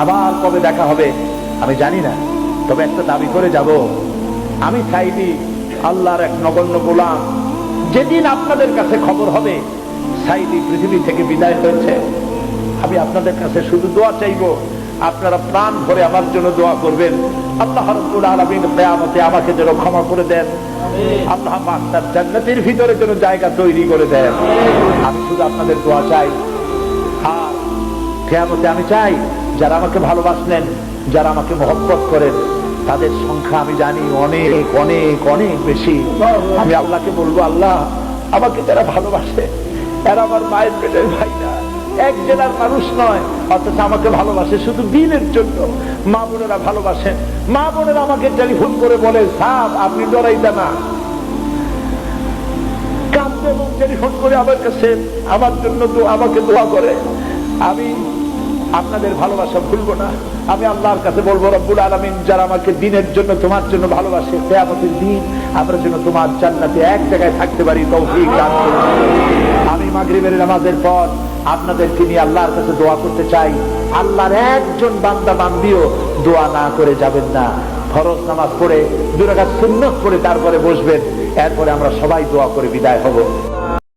আবার কবে দেখা হবে আমি জানি না, তবে একটা দাবি করে যাব, আমি সাইদি আল্লাহর এক নগণ্য গোলাম। যেদিন আপনাদের কাছে খবর হবে সাইদি পৃথিবী থেকে বিদায় হয়েছে, আমি আপনাদের কাছে শুধু দোয়া চাইবো, আপনারা প্রাণ ভরে আমার জন্য দোয়া করবেন। আল্লাহ রাব্বুল আলামিন কিয়ামতে আমাকে যেন ক্ষমা করে দেন, আল্লাহ পাক তার জান্নাতের ভিতরে যেন জায়গা তৈরি করে দেন। আমি শুধু আপনাদের দোয়া চাই। আর কিয়ামতে আমি চাই যারা আমাকে ভালোবাসলেন, যারা আমাকে মহব্বত করেন, তাদের সংখ্যা আমি জানি অনেক অনেক অনেক বেশি। আমি আল্লাহকে বলবো, আল্লাহ আমাকে যারা ভালোবাসে এরা আমার মায়ের পেটের ভাই না, এক জেলার মানুষ নয়, অথচ আমাকে ভালোবাসে শুধু দিনের জন্য। মা বোনেরা ভালোবাসেন, মা বোনেরা আমাকে টেলিফোন করে বলে, সাহেব আপনি ডরাইতে না, কাঁদতে এবং টেলিফোন করে আমার কাছে আমার জন্য আমাকে দোয়া করে। আমি আপনাদের ভালোবাসা ভুলবো না। আমি আল্লাহর কাছে বলবো, রব্বুল আলামিন যারা আমাকে দিনের জন্য তোমার জন্য ভালোবাসে, কিয়ামতের দিন আমরা যেন তোমার জান্নাতে এক জায়গায় থাকতে পারি, তৌফিক দান করুন। আমি মাগরিবের নামাজের পর আপনাদেরকে নিয়ে আল্লাহর কাছে দোয়া করতে চাই। আল্লাহর একজন বান্দা বান্দিও দোয়া না করে যাবেন না। ফরজ নামাজ পড়ে 2 রাকাত সুন্নাত পড়ে তারপরে বসবেন, এরপরে আমরা সবাই দোয়া করে বিদায় হব।